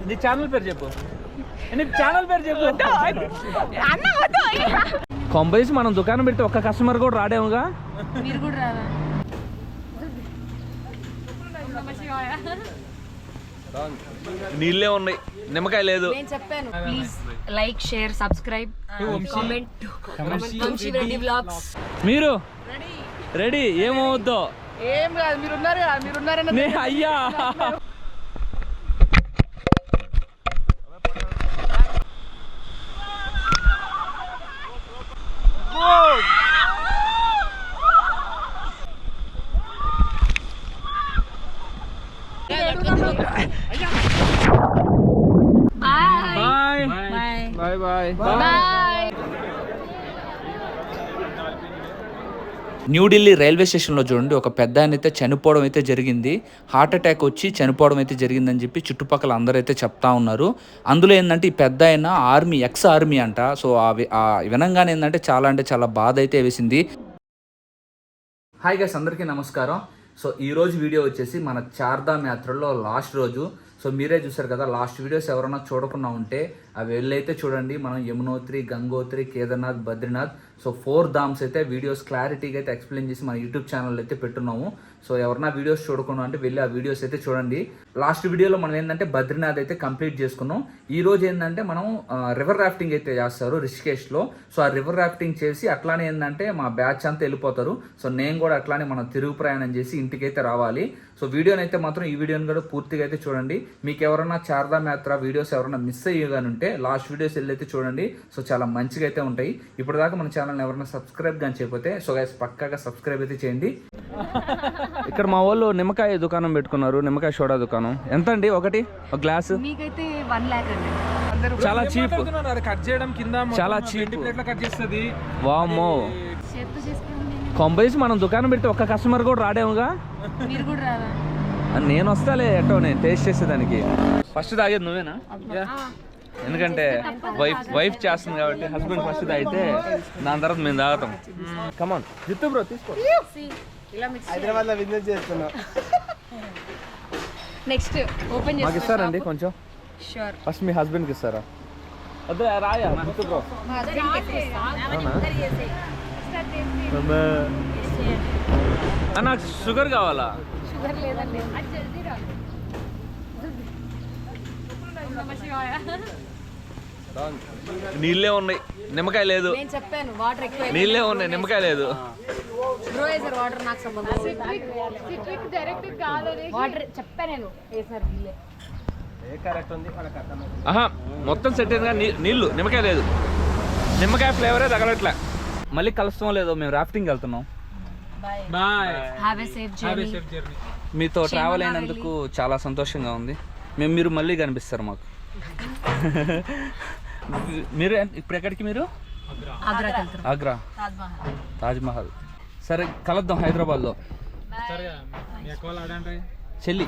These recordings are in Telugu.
నీ ఛానల్ పేరు చెప్పు. నీ ఛానల్ పేరు చెప్పు. కొంపేసి మనం దుకాణం పెట్టి ఒక్క కస్టమర్ కూడా రాడేముగా. మీరు కూడా రారా? నీళ్ళే ఉన్నాయి, నిమ్మకాయ లేదు. నేను చెప్పాను. Please like, share, subscribe, comment. Vamshi Reddy vlogs. మీరు రెడీ? ఏమవుద్దో ఏం కాదు, మీరున్నారని అయ్యా. Bye bye bye. New Delhi railway స్టేషన్లో చూడండి, ఒక పెద్ద ఆయన అయితే చనిపోవడం అయితే జరిగింది. హార్ట్ అటాక్ వచ్చి చనిపోవడం అయితే జరిగిందని చెప్పి చుట్టుపక్కల అందరూ అయితే చెప్తా ఉన్నారు. అందులో ఏంటంటే ఈ పెద్ద ఆయన ఆర్మీ, ఎక్స్ ఆర్మీ అంట. సో ఆ వినంగానే ఏంటంటే చాలా బాధ అయితే వేసింది. హాయ్ గైస్, అందరికీ నమస్కారం. సో ఈరోజు వీడియో వచ్చేసి మన చార్ధామ్ యాత్రలో లాస్ట్ రోజు. సో మీరే చూసారు కదా, లాస్ట్ వీడియోస్ ఎవరైనా చూడకుండా ఉంటే అవి వెళ్ళైతే చూడండి. మనం యమునోత్రి, గంగోత్రి, కేదార్నాథ్, బద్రీనాథ్, సో 4 ధామ్స్ అయితే వీడియోస్ క్లారిటీగా అయితే ఎక్స్ప్లెయిన్ చేసి మన యూట్యూబ్ ఛానల్ అయితే పెట్టున్నాము. సో ఎవరైనా వీడియోస్ చూడకుండా అంటే వెళ్ళి ఆ వీడియోస్ అయితే చూడండి. లాస్ట్ వీడియోలో మనం ఏంటంటే బద్రీనాథ్ అయితే కంప్లీట్ చేసుకున్నాం. ఈ రోజు ఏంటంటే మనం రివర్ రాఫ్టింగ్ అయితే చేస్తారు రిషికేష్లో. సో ఆ రివర్ రాఫ్టింగ్ చేసి అట్లానే ఏంటంటే మా బ్యాచ్ అంతా వెళ్ళిపోతారు. సో నేను కూడా అట్లానే మనం తిరుగు ప్రయాణం చేసి ఇంటికైతే రావాలి. సో వీడియోని అయితే మాత్రం ఈ వీడియోని కూడా పూర్తిగా అయితే చూడండి. మీకు ఎవరైనా చార్ధామ్ యాత్ర వీడియోస్ ఎవరైనా మిస్ అయ్యేగాని ఉంటే లాస్ట్ వీడియోస్ వెళ్ళి అయితే చూడండి. సో చాలా మంచిగా అయితే ఉంటాయి. ఇప్పుడు దాకా మన ఛానల్ని ఎవరైనా సబ్స్క్రైబ్ కానీ చేయకపోతే సో గైస్ పక్కాగా సబ్స్క్రైబ్ అయితే చేయండి. ఇక్కడ మా వాళ్ళు నిమ్మకాయ దుకాణం పెట్టుకున్నారు, నిమ్మకాయ సోడా దుకాణం. ఎంత అండి ఒకటి ఒక గ్లాసు? మీకైతే 1 lakh అండి. చాలా చీప్, కట్ చేయడం కింద చాలా చీప్. కట్ చేస్తుంది. వామ్మో, చేత్తో చేసుకోండి. కొంపేసి మనం దుకాణం పెట్టి ఒక్క కస్టమర్ కూడా రాడేముగా. మీరు కూడా రారా? నేను వస్తాలే, ఎట్టో నేను టేస్ట్ చేసేదానికి. ఫస్ట్ తాగేది నువ్వేనా? ఎందుకంటే వైఫ్ చేస్తుంది కాబట్టి హస్బెండ్ ఫస్ట్ తాగితే దాని తర్వాత మేము తాగుతాం. కమాన్ జిత్తు బ్రో తీసుకో. హైదరాబాద్ లో బిజినెస్ చేస్తున్నా. నెక్స్ట్ ఓపెన్ మాకు ఇస్తారండి కొంచెం? షూర్. ఫస్ట్ మీ హస్బెండ్కి ఇస్తారా? అదే రాయా జిత్తు బ్రో. నాకు షుగర్ కావాలా? షుగర్ లేదండి. నీళ్ళే ఉన్నాయి, నిమ్మకాయ లేదు. నేను చెప్పాను వాటర్ ఎక్కువ. నీళ్ళే ఉన్నాయి, నిమ్మకాయ లేదు. బ్రో వేసారు వాటర్, నాకు సంబంధం సిట్రిక్ డైరెక్ట్ కాదు. వాటర్ చెప్పా నేను వేసారు నీళ్ళే. ఆహా మొత్తం సెట్ అయిందిగా. నీళ్ళు, నిమ్మకాయ లేదు. నిమ్మకాయ ఫ్లేవరే తగలట్లే. మళ్ళీ కలుస్తాం లేదో, మేము రాఫ్టింగ్ వెళ్తున్నాం. Bye. Have a safe journey. మీతో ట్రావెల్ అయినందుకు చాలా సంతోషంగా ఉంది. మీరు మళ్ళీ కనిపిస్తారు మాకు. మీరు ఇప్పుడు ఎక్కడికి? మీరు ఆగ్రా, తాజ్మహల్. సరే కలుద్దాం హైదరాబాద్లో. చెల్లి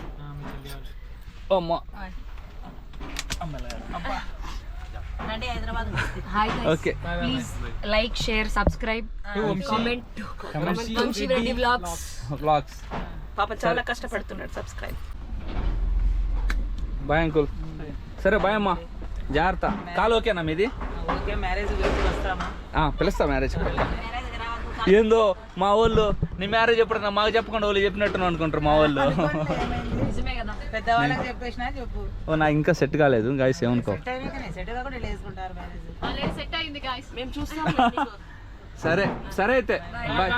okay. Please like, share, subscribe, comment. Vamshi Reddy vlogs. పాప చాలా కష్టపడుతున్నాడు. సబ్స్క్రైబ్. Bye uncle. సరే బాయ్ అమ్మా, జాగ్రత్త. కాలు ఓకేనా మీది? పిలుస్తా మ్యారేజ్. ఏందో మా వాళ్ళు నీ మ్యారేజ్ ఎప్పుడన్నా మాకు చెప్పకుండా వాళ్ళు చెప్పినట్టు అనుకుంటారు మా వాళ్ళు. పెద్దవాళ్ళకి చెప్పేసినా చెప్పు. ఓ నాకు ఇంకా సెట్ కాలేదు గాయస్, ఏమనుకో. సరే సరే అయితే బాయ్.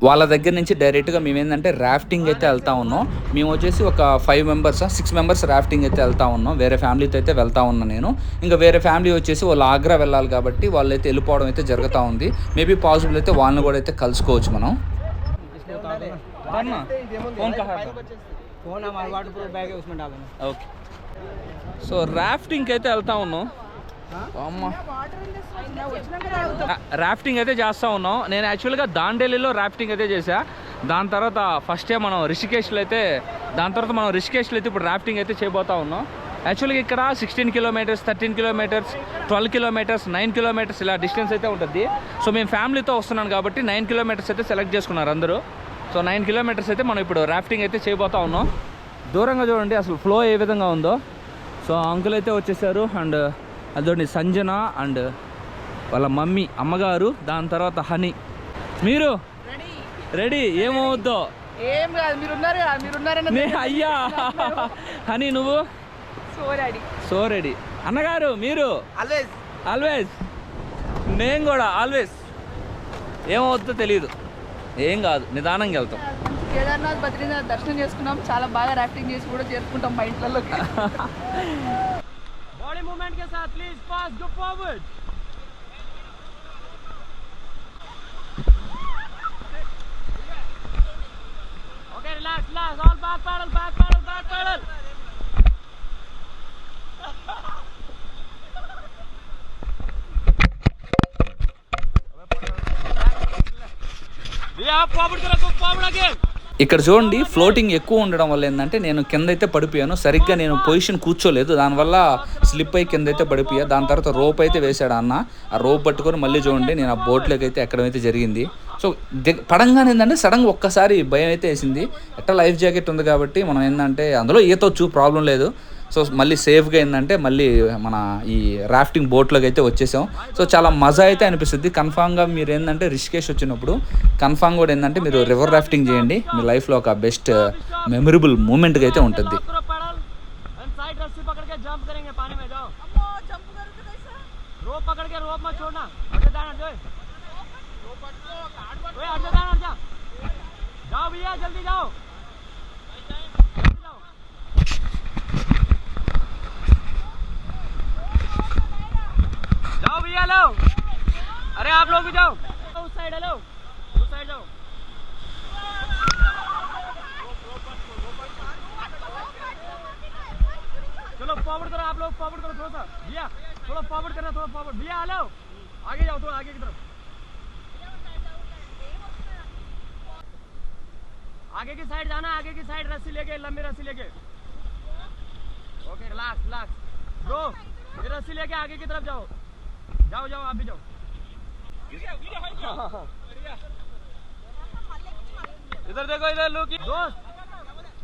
వాళ్ళ దగ్గర నుంచి డైరెక్ట్గా మేము ఏంటంటే రాఫ్టింగ్ అయితే వెళ్తా ఉన్నాం. మేము వచ్చేసి ఒక 5 మెంబర్స్ 6 మెంబర్స్ రాఫ్టింగ్ అయితే వెళ్తా ఉన్నాం. వేరే ఫ్యామిలీతో అయితే వెళ్తా ఉన్నా నేను. ఇంకా వేరే ఫ్యామిలీ వచ్చేసి వాళ్ళు ఆగ్రా వెళ్ళాలి కాబట్టి వాళ్ళు అయితే వెళ్ళిపోవడం అయితే జరుగుతూ ఉంది. మేబీ పాసిబుల్ అయితే వాళ్ళని కూడా అయితే కలుసుకోవచ్చు మనం. ఓకే. సో రాఫ్టింగ్కి అయితే వెళ్తా ఉన్నాం. అమ్మ రాఫ్టింగ్ అయితే చేస్తూ ఉన్నాం. నేను యాక్చువల్గా దాండేలిలో రాఫ్టింగ్ అయితే చేసా. దాని తర్వాత ఫస్ట్ మనం రిషికేష్లో అయితే ఇప్పుడు రాఫ్టింగ్ అయితే చేయబోతా ఉన్నాం. యాక్చువల్గా ఇక్కడ 16 కిలోమీటర్స్, 13 కిలోమీటర్స్, 12 కిలోమీటర్స్, 9 కిలోమీటర్స్ ఇలా డిస్టెన్స్ అయితే ఉంటుంది. సో మేము ఫ్యామిలీతో వస్తున్నాను కాబట్టి 9 కిలోమీటర్స్ అయితే సెలెక్ట్ చేసుకున్నారు అందరూ. సో 9 కిలోమీటర్స్ అయితే మనం ఇప్పుడు రాఫ్టింగ్ అయితే చేయబోతా ఉన్నాం. దూరంగా చూడండి అసలు ఫ్లో ఏ విధంగా ఉందో. సో అంకుల్ అయితే వచ్చేసారు. అండ్ అదొని సంజన అండ్ వాళ్ళ మమ్మీ అమ్మగారు, దాని తర్వాత హనీ. మీరు రెడీ? ఏమవుద్దో ఏం కాదు, మీరున్నారని అయ్యా. హనీ నువ్వు? So ready. అన్నగారు మీరు? ఆల్వేస్. నేను కూడా ఆల్వేస్. ఏమవుద్దో తెలీదు, ఏం కాదు, నిదానంగా వెళ్తాం. కేదార్నాథ్ బద్రీనాథ్ దర్శనం చేసుకున్నాం, చాలా బాగా రాఫ్టింగ్ చేసి కూడా చేసుకుంటాం మా ఇంట్లోకి. बॉडी मूवमेंट के साथ please fast go forward. Okay relax all back paddle. भैया आप फॉरवर्ड करो, फॉरवर्ड अगेन. ఇక్కడ చూడండి, ఫ్లోటింగ్ ఎక్కువ ఉండడం వల్ల ఏంటంటే నేను కింద అయితే పడిపోయాను. సరిగ్గా నేను పొజిషన్ కూర్చోలేదు, దానివల్ల స్లిప్ అయ్యి కింద అయితే పడిపోయా. దాని తర్వాత రోప్ అయితే వేసాడు అన్న. ఆ రోప్ పట్టుకొని మళ్ళీ చూడండి నేను ఆ బోట్లోకి అయితే ఎక్కడం అయితే జరిగింది. సో పడంగానే ఏంటంటే సడన్గా ఒక్కసారి భయం అయితే వేసింది. ఎట్లా లైఫ్ జాకెట్ ఉంది కాబట్టి మనం ఏంటంటే అందులో ఈతొచ్చు, ప్రాబ్లం లేదు. సో మళ్ళీ సేఫ్గా ఏంటంటే మళ్ళీ మన ఈ రాఫ్టింగ్ బోట్లోకి అయితే వచ్చేసాం. సో చాలా మజా అయితే అనిపిస్తుంది. కన్ఫామ్గా మీరు ఏంటంటే రిషికేష్ వచ్చినప్పుడు కన్ఫామ్ కూడా ఏంటంటే మీరు రివర్ రాఫ్టింగ్ చేయండి. మీ లైఫ్లో ఒక బెస్ట్ మెమరబుల్ మూమెంట్గా అయితే ఉంటుంది. जाओ भैया लो. अरे आप लोग भी जाओ उस साइड. हेलो उस साइड जाओ. चलो फॉरवर्ड करो, आप लोग फॉरवर्ड करो थोड़ा सा. भैया थोड़ा फॉरवर्ड करना, थोड़ा फॉरवर्ड. भैया हेलो आगे जाओ, थोड़ा आगे की तरफ. आगे की साइड जाना, आगे की साइड रस्सी लेके, लंबी रस्सी लेके. Okay relax bro. ये रस्सी लेके आगे की तरफ जाओ. जाओ आप भी जाओ. इधर देखो, इधर लो. दोस्त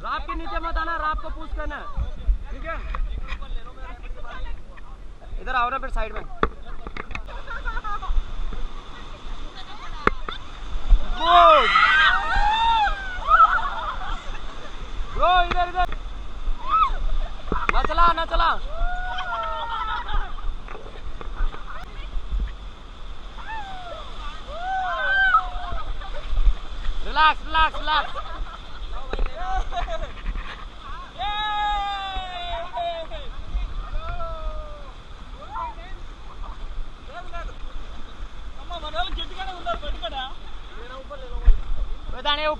रात के नीचे मत आना, रात को पुश करना, ठीक है? इधर आओ ना फिर साइड में. ब्रो इधर ना चला. रिलैक्स.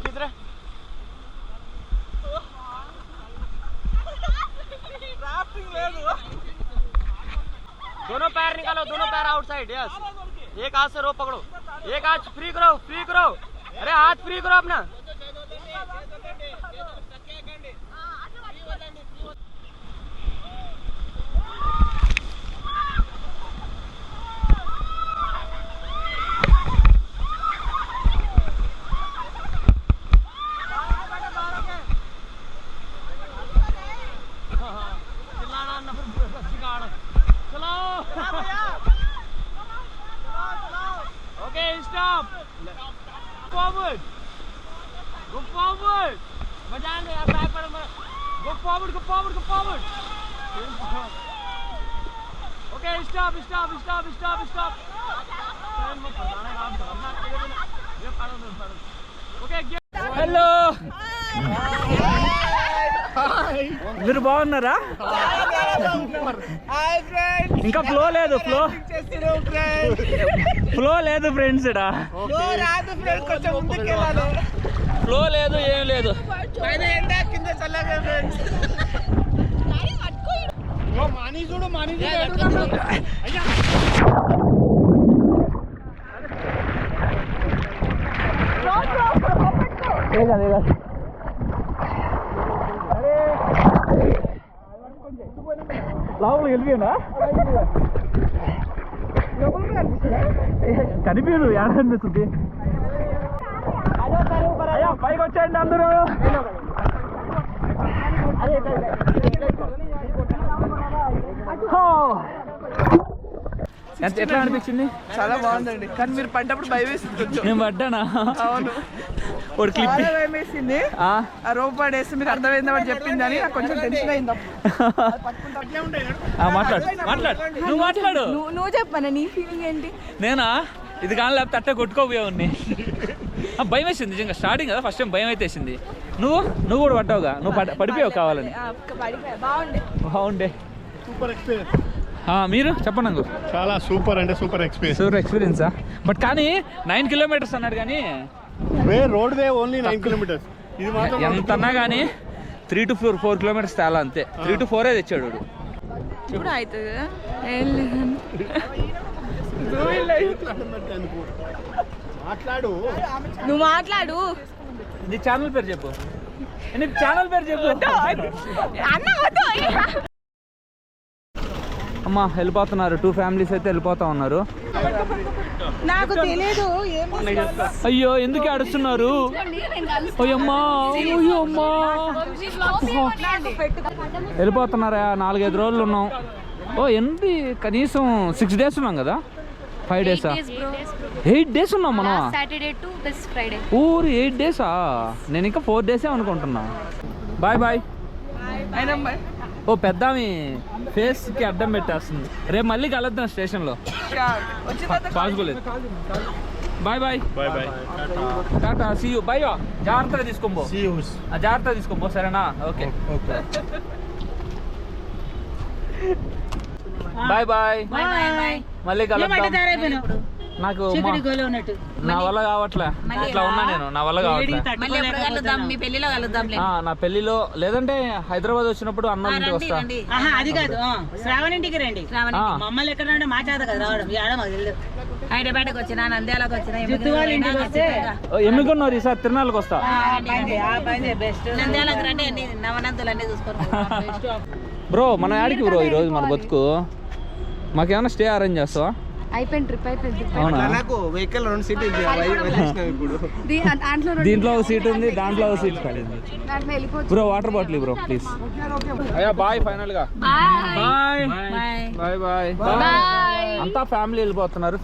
किधर दोनों पैर निकालो, दोनों पैर आउटसाइड. यस, एक हाथ से रोप पकड़ो, एक हाथ फ्री करो. अरे हाथ फ्री करो अपना. Okay, stop. Forward. Go forward. मजा आने यार, बैक पर. Go forward. Okay, stop. Okay, get. Hello, మీరు బాగున్నారా? ఇంకా ఫ్లో లేదు ఫ్రెండ్స్. ఫ్లో లేదు, ఏం లేదు. లోపలికి వెళ్ళిపోయినా కనిపించదు, ఏడ కనిపిస్తుంది. అయ్యా పైకి వచ్చేయండి అందరూ. ఎట్లా అనిపించింది? చాలా బాగుందండి, కానీ మీరు పడ్డప్పుడు భయం వేసింది కొంచెం. నేను పడ్డానా? అవును, ఒక క్లిప్ చాలా భయం వేసింది. ఆ రోప్ పడేస్తే మీకు అర్థమైందా వాడు చెప్పిందని నాకు కొంచెం టెన్షన్ అయింది. మాట్లాడు నువ్వు మాట్లాడు. నువ్వు చెప్పాను, నీ ఫీలింగ్ ఏంటి? నేనా? ఇది కానీ లేకపోతే అట్టే కొట్టుకోపోయావుని. భయం వేసింది నిజంగా, స్టార్టింగ్ కదా ఫస్ట్ టైం భయం అయితే వేసింది. నువ్వు కూడా పడ్డావుగా, నువ్వు పడిపోయావు కావాలని. బాగుండే సూపర్ ఎక్స్పీరియన్స్. మీరు చెప్పండి నాకు. చాలా సూపర్ అంటే సూపర్ ఎక్స్పీరియన్సా? బట్ కానీ 9 కిలోమీటర్స్ అన్నాడు కానీ రోడ్ వే ఓన్లీ 9 కిలోమీటర్స్. ఇది మాత్రం ఎంత అన్నా కానీ 3 to 4 కిలోమీటర్స్ తేలా అంతే. 3 to 4 తెచ్చాడు వాడు. ఇప్పుడు అవుతుంది మాట్లాడు. నువ్వు మాట్లాడు. నీ ఛానల్ పేరు చెప్పు. అమ్మా వెళ్ళిపోతున్నారు, 2 ఫ్యామిలీస్ అయితే వెళ్ళిపోతా ఉన్నారు. నాకు తెలియదు. అయ్యో ఎందుకు ఆడుస్తున్నారు? అయ్యమ్మా వెళ్ళిపోతున్నారా? 4-5 రోజులు ఉన్నాం. ఏంటి కనీసం 6 days ఉన్నాం కదా? 5 days 8 days ఉన్నాం మనం. Saturday to this Friday. 8 days నేను ఇంకా 4 days అనుకుంటున్నా. బాయ్. పెద్దామి ఫేస్ కి అడ్డం పెట్టేస్తుంది. రేపు మళ్ళీ కలుద్దాం స్టేషన్లో. పాసిబుల్. బాయ్. టాటా, సీ యూ. బాయ్. జాగ్రత్తగా తీసుకోబో. సరేనా? ఓకే. బాయ్. మళ్ళీ కలుద్దాం. నాకు నా వల్ల కావట్లే, ఇట్లా ఉన్నా నేను. నా వల్ల కావట్లే. నా పెళ్లిలో లేదంటే హైదరాబాద్ వచ్చినప్పుడు అన్న ఇంటికి వస్తా. అది కాదు, శ్రావణ ఇంటికి రండి. మమ్మల్ని ఎక్కడ ఉంటే మా చేత కదా రావడం. హైదరాబాద్కి వచ్చినా, నంద్యాలకు వచ్చినా, ఎమ్మికొన్నారు ఈసారి తిరునాళ్ళకి వస్తా. నంద్యాలకు రండి, అన్ని నవనంతులు అన్ని చూసుకోండి. బ్రో మన యాడికి బ్రో ఈరోజు మన బతుకు? మాకేమైనా స్టే అరేంజ్ చేస్తావా? అయిపోయింది, ట్రిప్ అయిపోయింది. అవునా? దీంట్లో ఒక సీట్ ఉంది, దాంట్లో ఒక సీట్ పడింది. Bro water bottle bro please. అయ్యా బాయ్. ఫైనల్ గా బాయ్. అంతా ఫ్యామిలీ వెళ్ళిపోతున్నారు.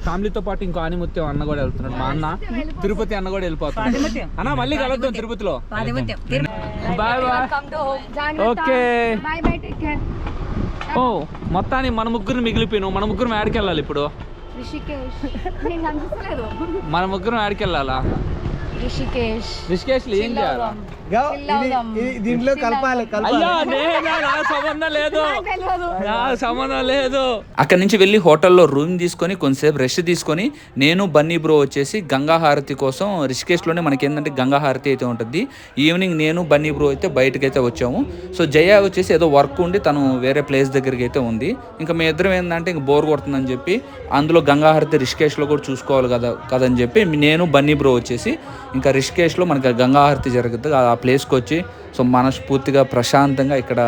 ఫ్యామిలీతో పాటు ఇంకో ఆనిముత్యం అన్న కూడా వెళ్తున్నాడు. మా అన్న తిరుపతి అన్న కూడా వెళ్ళిపోతున్నాడు. అన్న మళ్ళీ కలుద్దాం తిరుపతిలో. బాయ్. ఓకే. మొత్తాన్ని మన ముగ్గురు మిగిలిపోయినావు. మన ముగ్గురు యాడికి వెళ్ళాలి ఇప్పుడు? మన ముగ్గురు యాడికి వెళ్ళాలా? రిషికేష్ ఏం చేయాలా? దీంట్లో కలపాలి. అయ్యో సంబంధం లేదు. అక్కడి నుంచి వెళ్ళి హోటల్లో రూమ్ తీసుకొని కొంతసేపు రెస్ట్ తీసుకొని నేను బన్నీ బ్రో వచ్చేసి గంగా హారతి కోసం రిషికేష్లోనే మనకి ఏంటంటే గంగా హారతి అయితే ఉంటుంది. ఈవినింగ్ నేను బన్నీ బ్రో అయితే బయటకు అయితే వచ్చాము. సో జయ వచ్చేసి ఏదో వర్క్ ఉండి తను వేరే ప్లేస్ దగ్గరికి అయితే ఉంది. ఇంకా మీ ఇద్దరం ఏంటంటే ఇంక బోర్ కొడుతుందని చెప్పి అందులో గంగా హారతి రిషికేష్లో కూడా చూసుకోవాలి కదని చెప్పి నేను బన్నీ బ్రో వచ్చేసి ఇంకా రిషికేష్లో మనకి గంగా హారతి జరుగుతుంది ఆ ప్లేస్కి వచ్చి సో మనస్ఫూర్తిగా ప్రశాంతంగా ఇక్కడ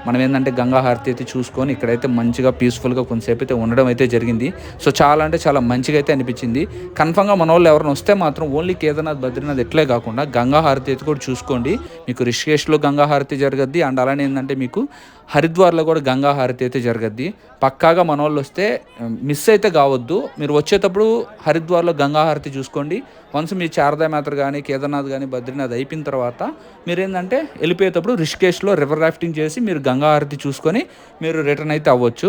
మనం ఏంటంటే గంగా హారతి అయితే చూసుకొని ఇక్కడైతే మంచిగా పీస్ఫుల్గా కొంతసేపు అయితే ఉండడం అయితే జరిగింది. సో చాలా అంటే చాలా మంచిగా అయితే అనిపించింది. కన్ఫామ్గా మన వాళ్ళు ఎవరైనా వస్తే మాత్రం ఓన్లీ కేదార్నాథ్ బద్రీనాథ్ ఎట్లే కాకుండా గంగా హారతి అయితే కూడా చూసుకోండి. మీకు రిషికేష్లో గంగా హారతి జరగద్ది అండ్ అలానే ఏంటంటే మీకు హరిద్వార్లో కూడా గంగా హారతి అయితే జరగద్ది. పక్కాగా మన వాళ్ళు వస్తే మిస్ అయితే కావద్దు. మీరు వచ్చేటప్పుడు హరిద్వార్లో గంగా హారతి చూసుకోండి. వన్స్ మీ శారదా యాత్ర కానీ కేదార్నాథ్ కానీ బద్రీనాథ్ అయిపోయిన తర్వాత మీరు ఏంటంటే వెళ్ళిపోయేటప్పుడు రిషికేష్లో రివర్ రాఫ్టింగ్ చేసి మీరు గంగా హారతి చూసుకొని మీరు రిటర్న్ అయితే అవ్వచ్చు.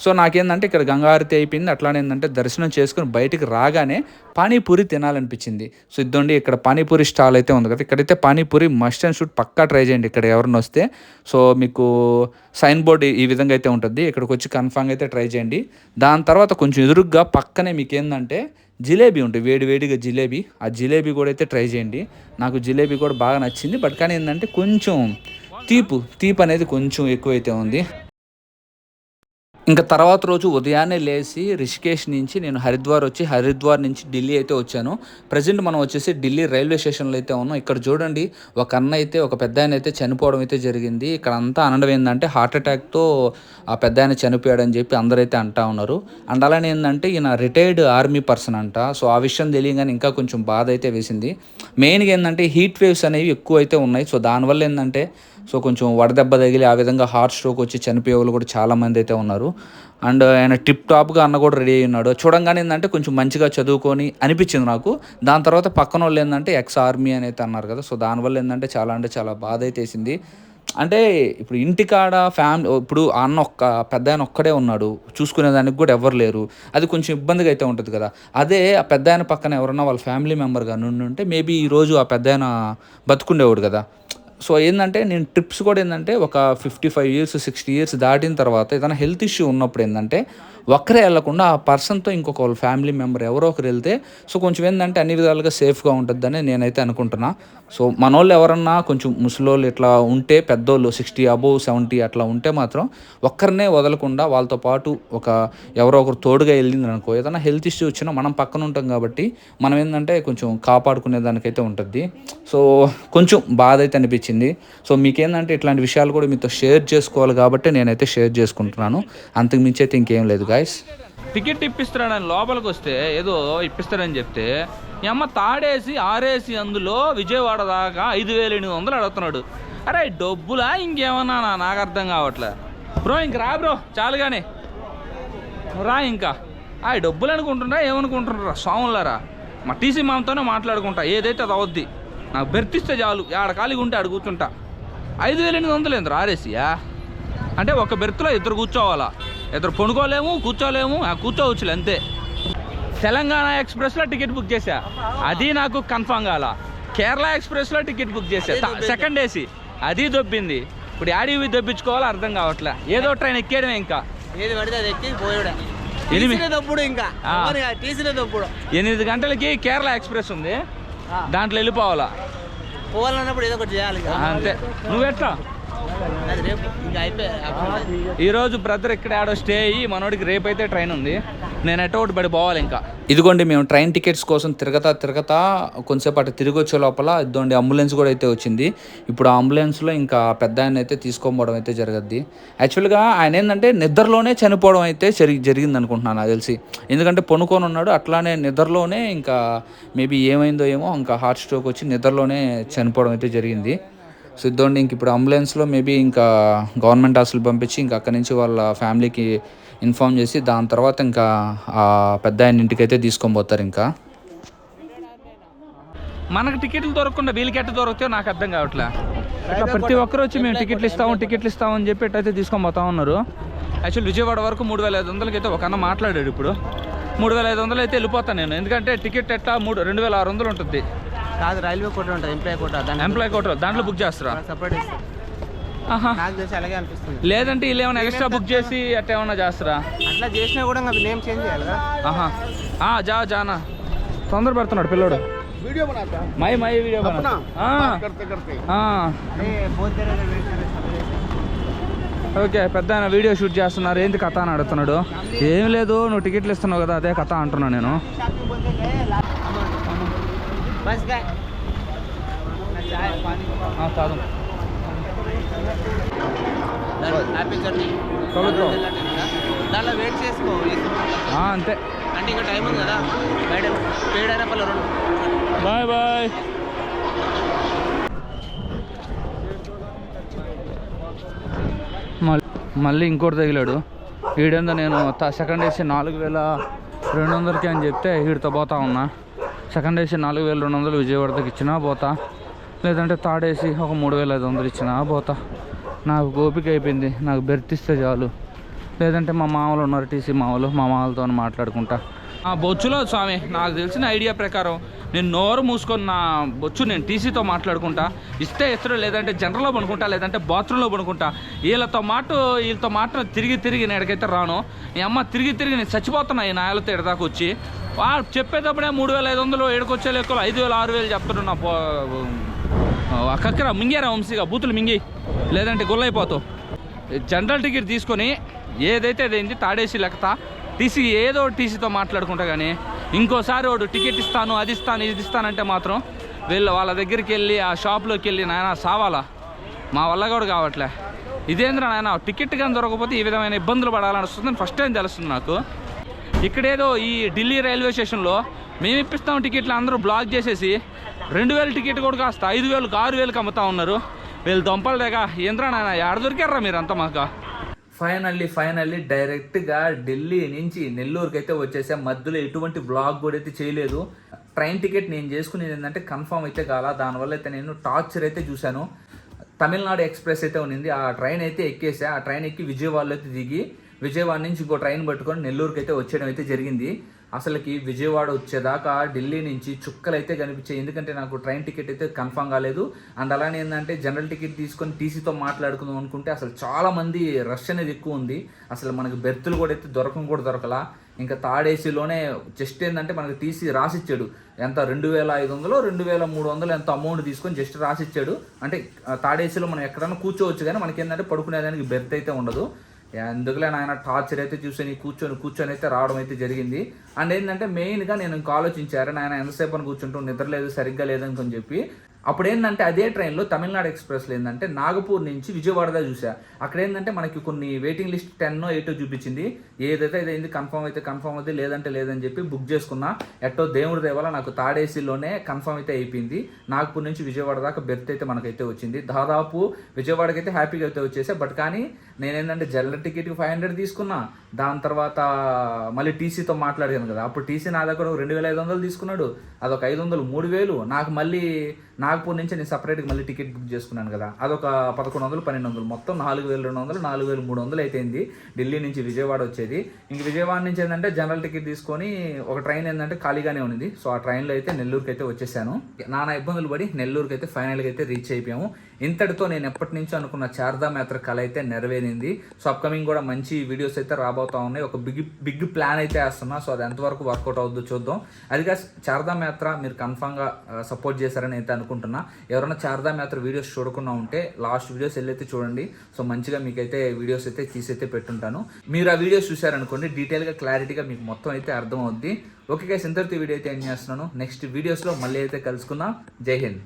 సో నాకేందంటే ఇక్కడ గంగా హారతి అయిపోయింది. అట్లానే ఏంటంటే దర్శనం చేసుకుని బయటికి రాగానే పానీపూరి తినాలనిపించింది. సో ఇద్దండి ఇక్కడ పానీపూరి స్టాల్ అయితే ఉంది కదా, ఇక్కడైతే పానీపూరి మస్ట్ అండ్ షుడ్ పక్కా ట్రై చేయండి ఇక్కడ ఎవరిని వస్తే. సో మీకు సైన్ బోర్డ్ ఈ విధంగా అయితే ఉంటుంది, ఇక్కడికి వచ్చి కన్ఫామ్గా అయితే ట్రై చేయండి. దాని తర్వాత కొంచెం ఎదురుగ్గా పక్కనే మీకు ఏంటంటే జిలేబీ ఉంటుంది, వేడివేడిగా జిలేబీ. ఆ జిలేబీ కూడా అయితే ట్రై చేయండి. నాకు జిలేబీ కూడా బాగా నచ్చింది. బట్ కానీ ఏంటంటే కొంచెం తీపు అనేది కొంచెం ఎక్కువైతే ఉంది. ఇంకా తర్వాత రోజు ఉదయాన్నే లేచి రిషికేష్ నుంచి నేను హరిద్వార్ నుంచి ఢిల్లీ అయితే వచ్చాను. ప్రజెంట్ మనం వచ్చేసి ఢిల్లీ రైల్వే స్టేషన్లో అయితే ఉన్నాం. ఇక్కడ చూడండి ఒక పెద్ద ఆయన అయితే చనిపోవడం అయితే జరిగింది. ఇక్కడ అంతా అనడం ఏంటంటే హార్ట్ అటాక్తో ఆ పెద్ద ఆయన చనిపోయాడని చెప్పి అందరైతే అంటా ఉన్నారు. అండ్ అలానే ఏంటంటే ఈయన రిటైర్డ్ ఆర్మీ పర్సన్ అంట. సో ఆ విషయం తెలియగానే ఇంకా కొంచెం బాధ అయితే వేసింది. మెయిన్గా ఏంటంటే హీట్ వేవ్స్ అనేవి ఎక్కువ అయితే ఉన్నాయి. సో దానివల్ల ఏంటంటే సో కొంచెం వడదెబ్బ తగిలి ఆ విధంగా హార్ట్ స్ట్రోక్ వచ్చి చనిపోయే వాళ్ళు కూడా చాలామంది అయితే ఉన్నారు. అండ్ ఆయన టిప్ టాప్గా అన్న కూడా రెడీ అయి ఉన్నాడు. చూడంగానే ఏంటంటే కొంచెం మంచిగా చదువుకొని అనిపించింది నాకు. దాని తర్వాత పక్కన వాళ్ళు ఏంటంటే ఎక్స్ ఆర్మీ అని అయితే అన్నారు కదా, సో దానివల్ల ఏంటంటే చాలా అంటే చాలా బాధ అయితే వేసింది. అంటే ఇప్పుడు ఇంటికాడ ఫ్యామిలీ, ఇప్పుడు అన్న పెద్ద ఆయన ఒక్కడే ఉన్నాడు, చూసుకునేదానికి కూడా ఎవరు లేరు, అది కొంచెం ఇబ్బందిగా అయితే ఉంటుంది కదా. అదే ఆ పెద్ద ఆయన పక్కన ఎవరన్నా వాళ్ళ ఫ్యామిలీ మెంబర్గా నుండి ఉంటే మేబీ ఈరోజు ఆ పెద్ద ఆయన బతుకుండేవాడు కదా. సో ఏంటంటే నేను ట్రిప్స్ కూడా ఏంటంటే ఒక 55 years 60 years దాటిన తర్వాత ఏదైనా హెల్త్ ఇష్యూ ఉన్నప్పుడు ఏంటంటే ఒక్కరే వెళ్లకుండా ఆ పర్సన్తో ఇంకొక వాళ్ళ ఫ్యామిలీ మెంబర్ ఎవరో ఒకరు వెళ్తే సో కొంచెం ఏంటంటే అన్ని విధాలుగా సేఫ్గా ఉంటుందని నేనైతే అనుకుంటున్నా. సో మనోళ్ళు ఎవరన్నా కొంచెం ముసలోళ్ళు ఇట్లా ఉంటే, పెద్దోళ్ళు 60 above 70 అట్లా ఉంటే మాత్రం ఒక్కరినే వదలకుండా వాళ్ళతో పాటు ఎవరో ఒకరు తోడుగా వెళ్ళింది అనుకో, ఏదైనా హెల్త్ ఇష్యూ వచ్చినా మనం పక్కన ఉంటాం కాబట్టి మనం ఏంటంటే కొంచెం కాపాడుకునే దానికైతే ఉంటుంది. సో కొంచెం బాధ అయితే అనిపించింది. సో మీకేంటంటే ఇట్లాంటి విషయాలు కూడా మీతో షేర్ చేసుకోవాలి కాబట్టి నేనైతే షేర్ చేసుకుంటున్నాను. అంతకు మించి అయితే ఇంకేం లేదు గాయస్. టికెట్ ఇప్పిస్తాడని లోపలికి వస్తే ఏదో ఇప్పిస్తాడని చెప్తే ఈ అమ్మ తాడేసి ఆరేసి అందులో విజయవాడ దాకా 5,800 అడుగుతున్నాడు. అరే డబ్బులా ఇంకేమన్నా నాకు అర్థం కావట్లే. బ్రో ఇంక రా బ్రో, చాలు కానీ రా. ఇంకా డబ్బులు అనుకుంటున్నా ఏమనుకుంటున్నారా స్వాములారా? మా టీసీ మామతోనే మాట్లాడుకుంటా, ఏదైతే అది అవద్ది, నాకు బెర్తిస్తే చాలు, ఆడ ఖాళీగా ఉంటే ఆడ కూర్చుంటా. 5,800 ఎందుకు ఆరేసియా? అంటే ఒక బెర్త్లో ఇద్దరు కూర్చోవాలా, ఇద్దరు కొనుక్కోలేము కూర్చోలేము, కూర్చోవచ్చులే అంతే. తెలంగాణ ఎక్స్ప్రెస్లో టికెట్ బుక్ చేశా, అది నాకు కన్ఫామ్ కాల. కేరళ ఎక్స్ప్రెస్లో టికెట్ బుక్ చేశా సెకండ్ ఏసీ, అది దొబ్బింది. ఇప్పుడు యాడివి దొబ్బించుకోవాలో అర్థం కావట్లే. ఏదో ట్రైన్ ఎక్కేయడమే, ఇంకా ఏది పడితే అది ఎక్కి పోయాడు. 8 గంటలకి కేరళ ఎక్స్ప్రెస్ ఉంది, దాంట్లో వెళ్ళిపోవాలా. పోవాలన్నప్పుడు ఏదో ఒకటి చేయాలి అంతే. నువ్వెట్లా? ఈరోజు బ్రదర్ ఇక్కడ ఆడో స్టే అయ్యి మనోడికి రేపైతే ట్రైన్ ఉంది, నేను ఎటో ఒకటి పడి పోవాలి. ఇంకా ఇదిగోండి మేము ట్రైన్ టికెట్స్ కోసం తిరగతా కొంతసేపు అటు తిరిగి వచ్చే లోపల ఇదిగోండి అంబులెన్స్ కూడా అయితే వచ్చింది. ఇప్పుడు ఆ అంబులెన్స్లో ఇంకా పెద్ద ఆయన అయితే తీసుకోపోవడం అయితే జరగద్ది. యాక్చువల్గా ఆయన ఏంటంటే నిద్రలోనే చనిపోవడం అయితే జరిగింది అనుకుంటున్నాను నాకు తెలిసి. ఎందుకంటే పొనుకొని ఉన్నాడు, అట్లానే నిద్రలోనే ఇంకా మేబీ ఏమైందో ఏమో ఇంకా హార్ట్ స్ట్రోక్ వచ్చి నిద్రలోనే చనిపోవడం అయితే జరిగింది. సో ఇద్దోండి ఇంక ఇప్పుడు అంబులెన్స్లో మేబీ ఇంకా గవర్నమెంట్ హాస్పిటల్ పంపించి ఇంకా అక్కడి నుంచి వాళ్ళ ఫ్యామిలీకి ఇన్ఫామ్ చేసి దాని తర్వాత ఇంకా ఆ పెద్ద ఆయన ఇంటికి అయితే తీసుకొని పోతారు. ఇంకా మనకు టికెట్లు దొరకకుండా వీళ్ళకి ఎట్ట దొరికితే నాకు అర్థం కావట్లే. ఇట్లా ప్రతి ఒక్కరు వచ్చి మేము టికెట్లు ఇస్తామని చెప్పి అయితే తీసుకొని పోతా ఉన్నారు. యాక్చువల్ విజయవాడ వరకు 3,500 అయితే ఒక అన్న మాట్లాడాడు. ఇప్పుడు 3,500 అయితే వెళ్ళిపోతాను నేను, ఎందుకంటే టికెట్ ఎట్లా 2,600 ఉంటుంది. కాదు, రైల్వే కోట ఉంటుంది, ఎంప్లాయ్ కోట, దాంట్లో బుక్ చేస్తారా? సపరేట్ ఇస్తారు. నాకు తెలిసి అలాగే అనిపిస్తుంది. లేదంటే వీళ్ళు ఏమైనా ఎక్స్ట్రా బుక్ చేసి అట్లా ఏమన్నా చేస్తారా? అట్లా చేసినా కూడా నేమ్ చేంజ్ చేయాలి కదా. జానా తొందర పెడుతున్నాడు పిల్లోడు. My video okay. పెద్ద ఆయన వీడియో షూట్ చేస్తున్నారు, ఏంటి కథ అని అడుగుతున్నాడు. ఏం లేదు, నువ్వు టికెట్లు ఇస్తున్నావు కదా, అదే కథ అంటున్నా నేను. కాదు దాంట్లో వెయిట్ చేసుకో అంతే. అంటే ఇంకా టైం ఉంది కదా, పేడైనా పర్లేదు. బాయ్. మళ్ళీ ఇంకోటి తగిలాడు. వీడేందో నేను సెకండ్ ఏసీ 4,200కి అని చెప్తే వీడితో పోతా ఉన్నా. సెకండ్ ఏసీ 4,200 విజయవాడకి ఇచ్చినా పోతా, లేదంటే థర్డ్ ఏసీ ఒక 3,500 ఇచ్చినా పోతా. నాకు గోపిక అయిపోయింది, నాకు బెర్తిస్తే చాలు. లేదంటే మా మామూలు ఉన్నారు టీసీ మామూలు, మా మామూలతో మాట్లాడుకుంటా. ఆ బొచ్చులో స్వామి నాకు తెలిసిన ఐడియా ప్రకారం నేను నోరు మూసుకొని నా బొచ్చు నేను టీసీతో మాట్లాడుకుంటా. ఇస్తే ఇస్తాడు, లేదంటే జనరల్లో పడుకుంటా, లేదంటే బాత్రూంలో పడుకుంటా. వీళ్ళతో మాట తిరిగి నేను ఎక్కడికైతే రాను. ఈ అమ్మ తిరిగి నేను చచ్చిపోతున్నా ఈ నాయలతో ఎడదాకా వచ్చి. వాళ్ళు చెప్పేటప్పుడే 3,500 ఏడుకొచ్చే లెక్కలు 5,000 6,000 చెప్తున్నా. కక్కరా మింగారా వంశీగా బూతులు మింగి, లేదంటే గుల్లైపోతావు. జనరల్ టికెట్ తీసుకొని ఏదైతే అదేంటి తాడేసి లెక్కతా టీసీ ఏదో టీసీతో మాట్లాడుకుంటా. కానీ ఇంకోసారి వాడు టికెట్ ఇస్తాను, అది ఇస్తాను, ఇది ఇస్తానంటే మాత్రం వాళ్ళ దగ్గరికి వెళ్ళి ఆ షాప్లోకి వెళ్ళి నాయన సావాలా, మా వల్ల కూడా కావట్లే. ఇదేంద్ర నాయన టికెట్ కానీ దొరకకపోతే ఈ విధమైన ఇబ్బందులు పడాలని వస్తుందని ఫస్ట్ టైం తెలుస్తుంది నాకు. ఇక్కడేదో ఈ ఢిల్లీ రైల్వే స్టేషన్లో మేము ఇప్పిస్తాం టికెట్లు అందరూ బ్లాక్ చేసేసి 2,000 టికెట్ కూడా కాస్త 5,000 6,000కి అమ్ముతా ఉన్నారు. వీళ్ళు దొంపలు దగ్గర ఏంద్రా నాయన ఎక్కడ దొరికారా మీరంతా మాకు. ఫైనల్లీ డైరెక్ట్గా ఢిల్లీ నుంచి నెల్లూరుకి అయితే వచ్చేసా. మధ్యలో ఎటువంటి బ్లాగ్ కూడా అయితే చేయలేదు. ట్రైన్ టికెట్ నేను చేసుకునేది ఏంటంటే కన్ఫర్మ్ అయితే కాల, దానివల్ల అయితే నేను టార్చర్ అయితే చూశాను. తమిళనాడు ఎక్స్ప్రెస్ అయితే ఉన్నింది, ఆ ట్రైన్ అయితే ఎక్కేసా. ఆ ట్రైన్ ఎక్కి విజయవాడలో అయితే దిగి విజయవాడ నుంచి ఇంకో ట్రైన్ పట్టుకొని నెల్లూరుకి అయితే వచ్చేయడం అయితే జరిగింది. అసలుకి విజయవాడ వచ్చేదాకా ఢిల్లీ నుంచి చుక్కలు అయితే కనిపించాయి, ఎందుకంటే నాకు ట్రైన్ టికెట్ అయితే కన్ఫర్మ్ కాలేదు. అండ్ అలానే ఏంటంటే జనరల్ టికెట్ తీసుకొని టీసీతో మాట్లాడుకుందాం అనుకుంటే అసలు చాలామంది రష్ అనేది ఎక్కువ ఉంది. అసలు మనకు బెర్తులు కూడా అయితే దొరకలా. ఇంకా థర్డ్ ఏసీలోనే జస్ట్ ఏంటంటే మనకు టీసీ రాసిచ్చాడు, ఎంత 2500 2300 ఎంత అమౌంట్ తీసుకొని జస్ట్ రాసిచ్చాడు. అంటే థర్డ్ ఏసీలో మనం ఎక్కడైనా కూర్చోవచ్చు, కానీ మనకి ఏంటంటే పడుకునేదానికి బెర్త్ అయితే ఉండదు. ఎందుకులే నాయన టార్చర్ అయితే చూసి కూర్చొని అయితే రావడం అయితే జరిగింది. అండ్ ఏంటంటే మెయిన్గా నేను ఇంకా ఆలోచించారు, నాయన ఎంతసేపు అని కూర్చుంటూ నిద్ర లేదు సరిగ్గా లేదని చెప్పి. అప్పుడు ఏంటంటే అదే ట్రైన్లో తమిళనాడు ఎక్స్ప్రెస్లో ఏంటంటే నాగపూర్ నుంచి విజయవాడగా చూసా. అక్కడ ఏంటంటే మనకి కొన్ని వెయిటింగ్ లిస్ట్ 10 8 చూపించింది. ఏదైతే ఇదైంది కన్ఫర్మ్ అవుతుంది, లేదంటే లేదని చెప్పి బుక్ చేసుకున్నా. ఎట్టో దేవుడి దేవాల నాకు థర్డ్ ఏసీలోనే కన్ఫర్మ్ అయితే అయిపోయింది. నాగపూర్ నుంచి విజయవాడ దాకా బెర్త్ అయితే మనకైతే వచ్చింది. దాదాపు విజయవాడకి అయితే హ్యాపీగా అయితే వచ్చేసా. బట్ కానీ నేనేంటంటే జనరల్ టికెట్కి 500 తీసుకున్నా. దాని తర్వాత మళ్ళీ టీసీతో మాట్లాడాను కదా, అప్పుడు టీసీ నా దగ్గర 2500 తీసుకున్నాడు. అదొక 500 3000. నాకు మళ్ళీ నాగపూర్ నుంచి నేను సపరేట్గా మళ్ళీ టికెట్ బుక్ చేసుకున్నాను కదా, అదొక 1100 1200, మొత్తం 4200 4300 అయిపోయింది ఢిల్లీ నుంచి విజయవాడ వచ్చేది. ఇంక విజయవాడ నుంచి ఏంటంటే జనరల్ టికెట్ తీసుకొని ఒక ట్రైన్ ఏంటంటే ఖాళీగానే ఉంది. సో ఆ ట్రైన్లో అయితే నెల్లూరుకి అయితే వచ్చేసాను. నానా ఇబ్బందులు పడి నెల్లూరుకి అయితే ఫైనల్గా అయితే రీచ్ అయిపోయాము. ఇంతటితో నేను ఎప్పటి నుంచో అనుకున్న చార్ధామ్ యాత్ర కళ అయితే నెరవేరింది. సో అప్కమింగ్ కూడా మంచి వీడియోస్ అయితే రాబోతా ఉన్నాయి. ఒక బిగ్ ప్లాన్ అయితే వేస్తున్నా. సో అది ఎంతవరకు వర్కౌట్ అవుద్దో చూద్దాం. అదిగా చార్ధామ్ యాత్ర మీరు కన్ఫామ్గా సపోర్ట్ చేశారని అయితే అనుకుంటున్నా. ఎవరైనా చార్ధామ్ యాత్ర వీడియోస్ చూడకుండా ఉంటే లాస్ట్ వీడియోస్ వెళ్ళైతే చూడండి. సో మంచిగా మీకైతే వీడియోస్ అయితే తీసైతే పెట్టుంటాను. మీరు ఆ వీడియోస్ చూసారనుకోండి, డీటెయిల్గా క్లారిటీగా మీకు మొత్తం అయితే అర్థం అవుద్ది. ఓకే గైస్, ఇంతటితో వీడియో అయితే ఎండ్ చేస్తున్నాను. నెక్స్ట్ వీడియోస్లో మళ్ళీ అయితే కలుసుకుందాం. జై హింద్.